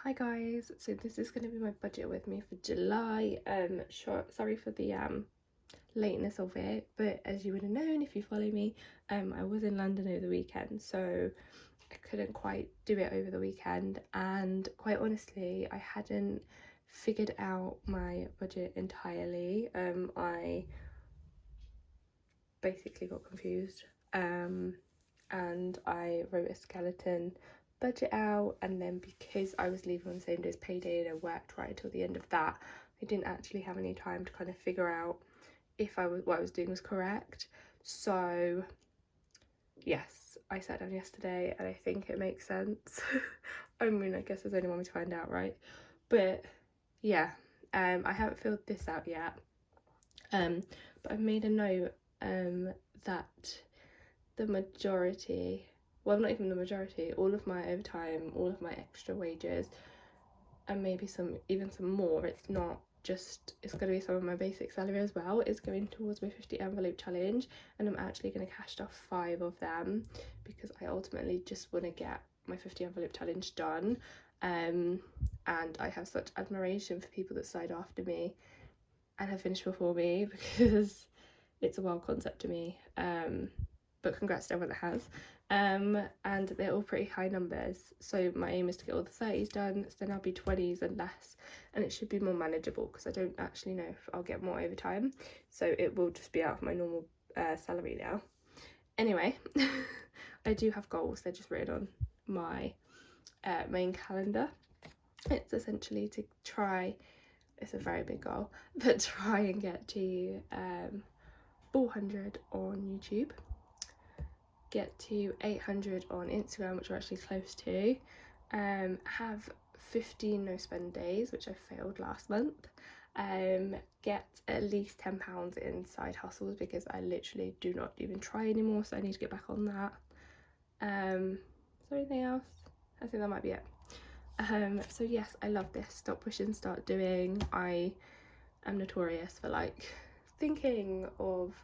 Hi guys, so this is going to be my budget with me for July. Sorry for the lateness of it, but as you would have known if you follow me, I was in London over the weekend, so I couldn't quite do it over the weekend, and quite honestly I hadn't figured out my budget entirely. I basically got confused, and I wrote a skeleton budget out, and then because I was leaving on the same day as payday and I worked right until the end of that, I didn't actually have any time to kind of figure out if what I was doing was correct. So yes, I sat down yesterday and I think it makes sense. I mean, I guess there's only one way to find out, right? But yeah, I haven't filled this out yet, but I've made a note that the majority, well, not even the majority, all of my overtime, all of my extra wages, and maybe even some more, it's not just, it's going to be some of my basic salary as well, is going towards my 50 envelope challenge, and I'm actually going to cash off 5 of them because I ultimately just want to get my 50 envelope challenge done. And I have such admiration for people that started after me and have finished before me because it's a wild concept to me. But congrats to everyone that has. And they're all pretty high numbers, so my aim is to get all the 30s done, so then I'll be 20s and less, and it should be more manageable because I don't actually know if I'll get more overtime, so it will just be out of my normal salary now. Anyway, I do have goals, they're just written on my main calendar. It's essentially to try, it's a very big goal, but try and get to 400 on YouTube, get to 800 on Instagram, which we're actually close to, have 15 no spend days, which I failed last month, get at least £10 in side hustles because I literally do not even try anymore, so I need to get back on that. Is there anything else? I think that might be it. So yes, I love this stop pushing start doing. I am notorious for like thinking of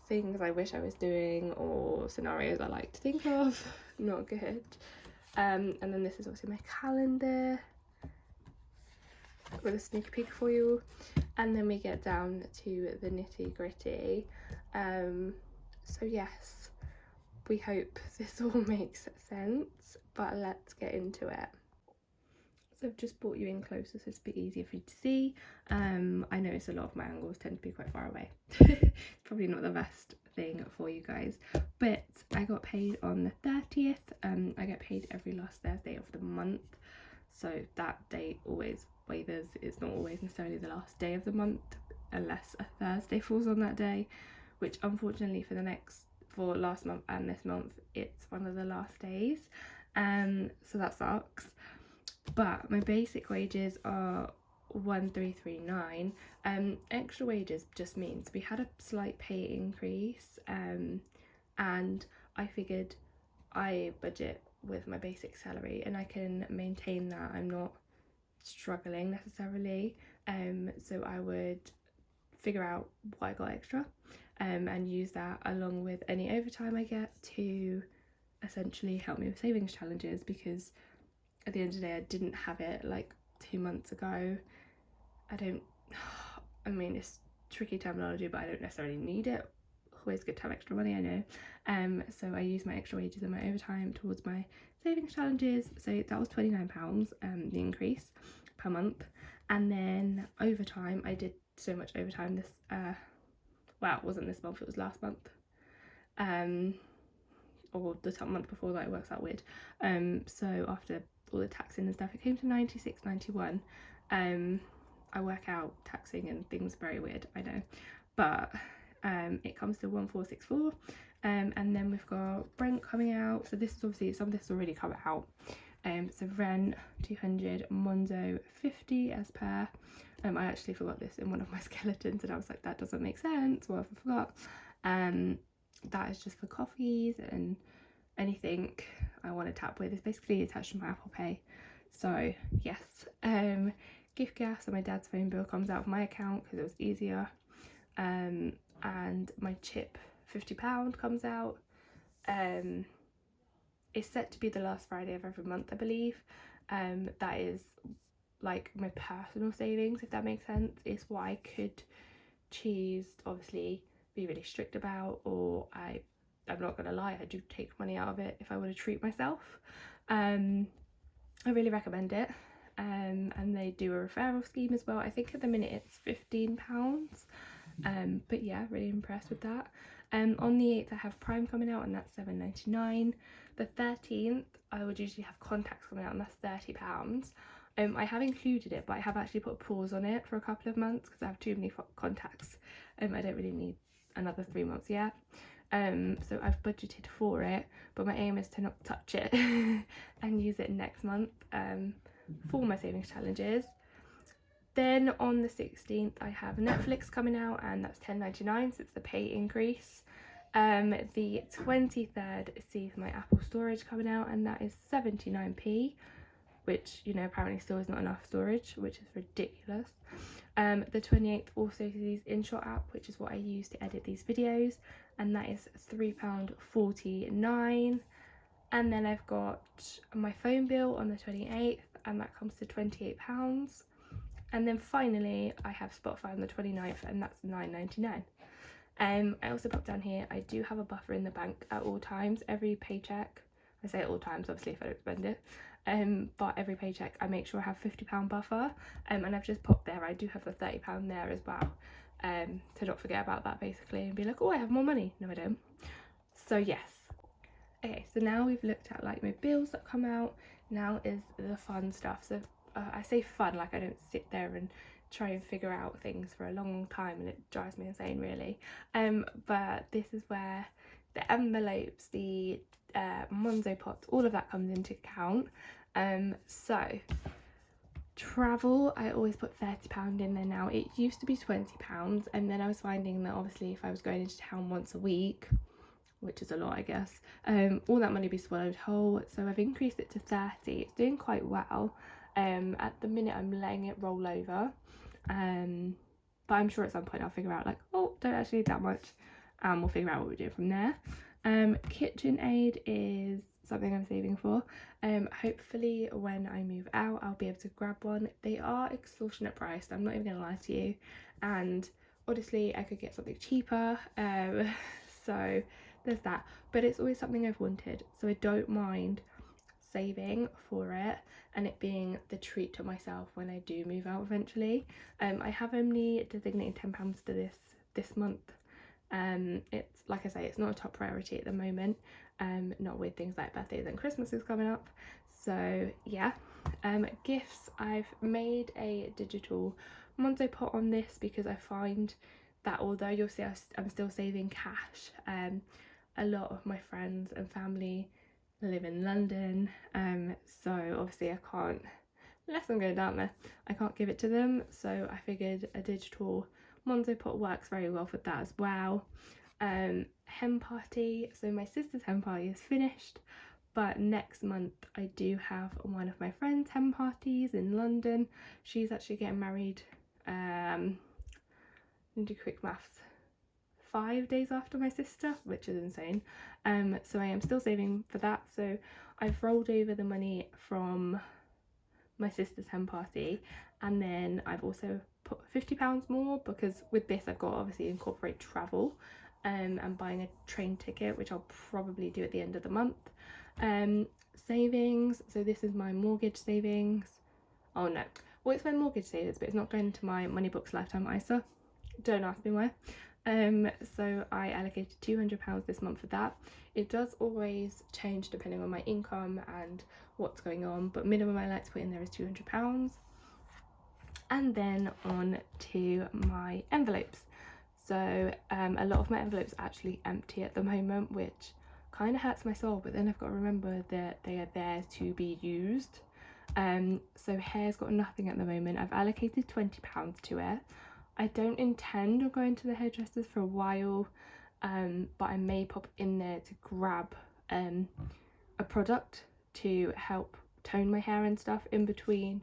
things I wish I was doing or scenarios I like to think of. Not good. And then this is obviously my calendar with a sneak peek for you, and then we get down to the nitty gritty. So yes, we hope this all makes sense, but let's get into it. So I've just brought you in closer so it's a bit easier for you to see. I notice a lot of my angles tend to be quite far away. Probably not the best thing for you guys, but I got paid on the 30th. I get paid every last Thursday of the month, so that date always wavers. It's not always necessarily the last day of the month unless a Thursday falls on that day, which unfortunately for last month and this month it's one of the last days, so that sucks. But my basic wages are 1339. Extra wages just means we had a slight pay increase, and I figured I budget with my basic salary and I can maintain that. I'm not struggling necessarily, so I would figure out what I got extra, and use that along with any overtime I get to essentially help me with savings challenges, because at the end of the day I didn't have it like 2 months ago. I mean, it's tricky terminology, but I don't necessarily need it. Always good to have extra money, I know. So I use my extra wages and my overtime towards my savings challenges, so that was £29, the increase per month. And then overtime, I did so much overtime this well, it wasn't this month, it was last month, or the month before that. It works out weird. So after all the taxing and stuff, it came to 96.91. I work out taxing and things very weird, I know, but it comes to 1464. And then we've got rent coming out, so this is obviously, some of this has already come out. So rent 200, Monzo 50 as per. I actually forgot this in one of my skeletons and I was like, that doesn't make sense, well, I forgot. That is just for coffees and anything I want to tap with. It's basically attached to my Apple Pay, so yes. Gift gas and my dad's phone bill comes out of my account because it was easier, and my chip £50 comes out. It's set to be the last Friday of every month, I believe, That is like my personal savings, if that makes sense. It's what I could choose to obviously be really strict about, or I'm not gonna lie, I do take money out of it if I want to treat myself. I really recommend it. And they do a referral scheme as well. I think at the minute it's £15. But yeah, really impressed with that. On the 8th I have Prime coming out, and that's £7.99. The 13th I would usually have contacts coming out, and that's £30. I have included it, but I have actually put a pause on it for a couple of months because I have too many contacts. I don't really need another 3 months yet. So I've budgeted for it, but my aim is to not touch it and use it next month for my savings challenges. Then on the 16th I have Netflix coming out, and that's £10.99, so it's the pay increase. The 23rd sees my Apple storage coming out, and that is 79p, which, you know, apparently still is not enough storage, which is ridiculous. The 28th also sees InShot app, which is what I use to edit these videos, and that is £3.49. And then I've got my phone bill on the 28th, and that comes to £28. And then finally I have Spotify on the 29th, and that's £9.99. I also put down here, I do have a buffer in the bank at all times. Every paycheck, I say at all times obviously if I don't spend it, but every paycheck I make sure I have £50 buffer, and I've just popped there, I do have the £30 there as well, to not forget about that basically, and be like, oh, I have more money. No, I don't. So yes. Okay, so now we've looked at like my bills that come out. Now is the fun stuff. So I say fun, like I don't sit there and try and figure out things for a long time, and it drives me insane really. But this is where the envelopes, the Monzo pots, all of that comes into account. So travel, I always put £30 in there now. It used to be £20, and then I was finding that obviously if I was going into town once a week, which is a lot I guess, all that money would be swallowed whole, so I've increased it to 30. It's doing quite well. At the minute I'm letting it roll over, but I'm sure at some point I'll figure out like, oh, don't actually need that much, and we'll figure out what we do from there. KitchenAid is something I'm saving for. Hopefully when I move out I'll be able to grab one. They are extortionate priced, I'm not even gonna lie to you, and honestly I could get something cheaper, so there's that. But it's always something I've wanted, so I don't mind saving for it and it being the treat to myself when I do move out eventually. I have only designated £10 to this month. It's like I say, it's not a top priority at the moment, not with things like birthdays and Christmas is coming up. So yeah. Gifts, I've made a digital Monzo pot on this because I find that although you'll see I'm still saving cash, a lot of my friends and family live in London, so obviously I can't, unless I'm going down there, I can't give it to them, so I figured a digital Monzo pot works very well for that as well. Hen party, so my sister's hen party is finished, but next month I do have one of my friends' hen parties in London. She's actually getting married, do quick maths, 5 days after my sister, which is insane. So I am still saving for that, so I've rolled over the money from my sister's hen party, and then I've also put £50 more because with this I've got to obviously incorporate travel, and buying a train ticket, which I'll probably do at the end of the month. Savings, so this is my mortgage savings. Oh no, well, it's my mortgage savings, but it's not going into my Moneybooks Lifetime ISA. Don't ask me why. So I allocated £200 this month for that. It does always change depending on my income and what's going on, but minimum I like to put in there is £200. And then on to my envelopes. So a lot of my envelopes are actually empty at the moment, which kind of hurts my soul, but then I've got to remember that they are there to be used. So hair's got nothing at the moment. I've allocated £20 to it. I don't intend on going to the hairdressers for a while, but I may pop in there to grab a product to help tone my hair and stuff in between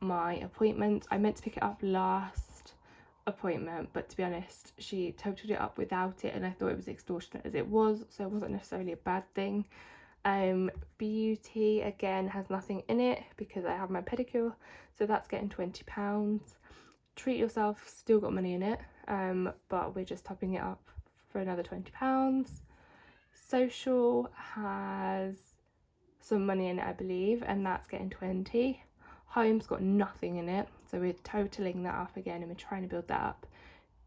my appointments. I meant to pick it up last appointment, but to be honest, she totaled it up without it, and I thought it was extortionate as it was, so it wasn't necessarily a bad thing. Beauty again has nothing in it because I have my pedicure, so that's getting £20. Treat yourself still got money in it, but we're just topping it up for another £20. Social has some money in it, I believe, and that's getting 20. Home's got nothing in it, so we're totaling that up again and we're trying to build that up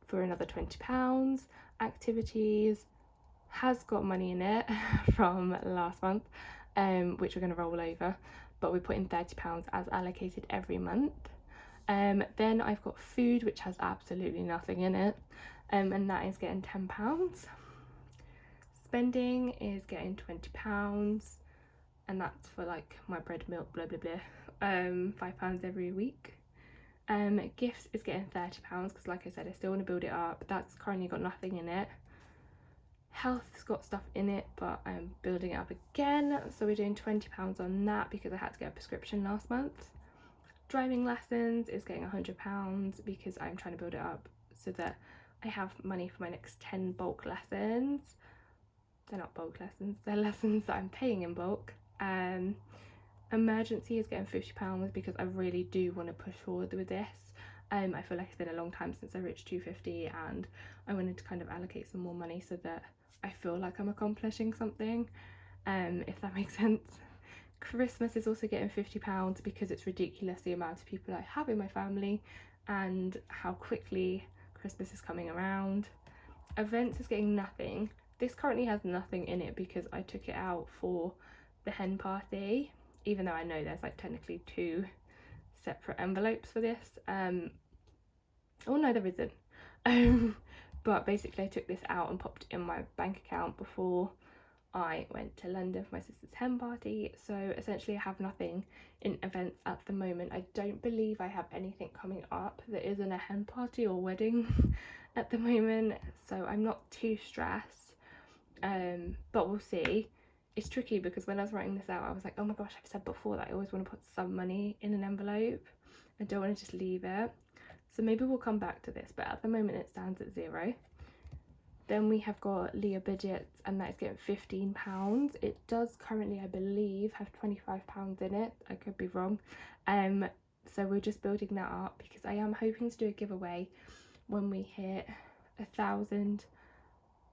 for another £20. Activities has got money in it from last month, which we're going to roll over, but we put in £30 as allocated every month. Then I've got food, which has absolutely nothing in it, and that is getting £10. Spending is getting £20, and that's for like my bread, milk, blah blah blah. £5 every week. Gifts is getting £30 because, like I said, I still want to build it up. That's currently got nothing in it. Health's got stuff in it, but I'm building it up again, so we're doing £20 on that because I had to get a prescription last month. Driving lessons is getting £100 because I'm trying to build it up so that I have money for my next 10 bulk lessons. They're not bulk lessons, they're lessons that I'm paying in bulk. Emergency is getting £50 because I really do want to push forward with this. I feel like it's been a long time since I reached 250 and I wanted to kind of allocate some more money so that I feel like I'm accomplishing something, if that makes sense. Christmas is also getting £50 because it's ridiculous the amount of people I have in my family and how quickly Christmas is coming around. Events is getting nothing. This currently has nothing in it because I took it out for the hen party, even though I know there's like technically 2 separate envelopes for this. Oh no, there isn't. But basically I took this out and popped it in my bank account before I went to London for my sister's hen party, so essentially I have nothing in events at the moment. I don't believe I have anything coming up that isn't a hen party or wedding at the moment, so I'm not too stressed. But we'll see. It's tricky because when I was writing this out I was like, oh my gosh, I've said before that I always want to put some money in an envelope. I don't want to just leave it, so maybe we'll come back to this, but at the moment it stands at 0. Then we have got Leah budgets, and that is getting £15. It does currently, I believe, have £25 in it. I could be wrong. So we're just building that up because I am hoping to do a giveaway when we hit 1,000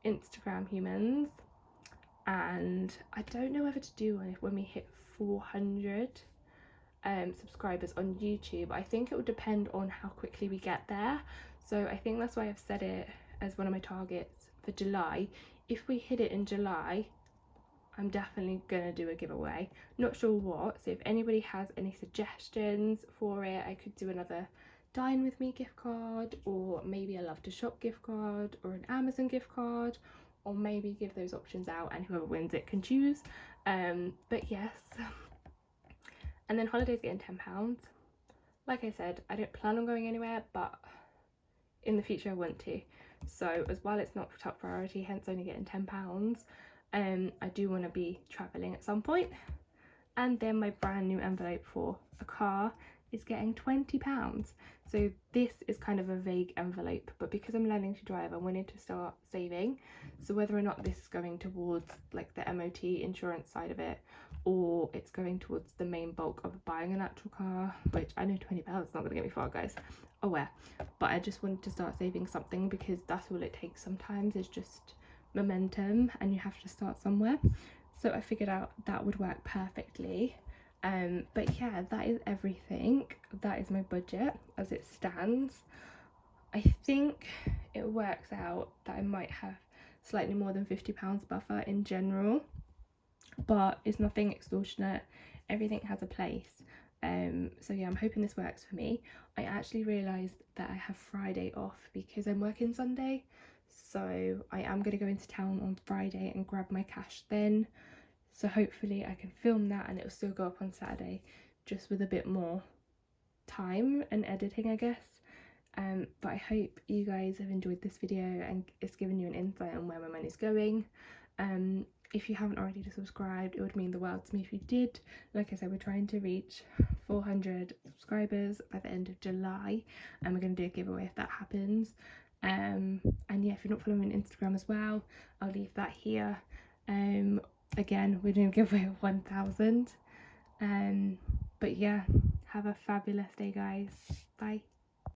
Instagram humans, and I don't know whether to do one when we hit 400 subscribers on YouTube. I think it will depend on how quickly we get there, so I think that's why I've set it as one of my targets for July. If we hit it in July, I'm definitely gonna do a giveaway. Not sure what, so if anybody has any suggestions for it, I could do another Dine With Me gift card, or maybe a Love to Shop gift card, or an Amazon gift card, or maybe give those options out and whoever wins it can choose. But yes. And then holidays getting £10. Like I said, I don't plan on going anywhere, but in the future I want to. So as while it's not top priority, hence only getting £10, I do want to be travelling at some point. And then my brand new envelope for a car is getting £20. So this is kind of a vague envelope, but because I'm learning to drive, I wanted to start saving. So whether or not this is going towards like the MOT insurance side of it, or it's going towards the main bulk of buying an actual car, which I know £20 is not going to get me far, guys, aware, but I just wanted to start saving something because that's all it takes sometimes, is just momentum, and you have to start somewhere. So I figured out that would work perfectly. But yeah, that is everything. That is my budget as it stands. I think it works out that I might have slightly more than £50 buffer in general, but it's nothing extortionate. Everything has a place. So yeah, I'm hoping this works for me. I actually realised that I have Friday off because I'm working Sunday, so I am going to go into town on Friday and grab my cash then. So hopefully I can film that and it'll still go up on Saturday, just with a bit more time and editing, I guess. But I hope you guys have enjoyed this video and it's given you an insight on where my money's going. If you haven't already subscribed, it would mean the world to me if you did. Like I said, we're trying to reach 400 subscribers by the end of July, and we're going to do a giveaway if that happens. And yeah, if you're not following me on Instagram as well, I'll leave that here. again, we're doing a giveaway of 1,000. But yeah, have a fabulous day, guys. Bye.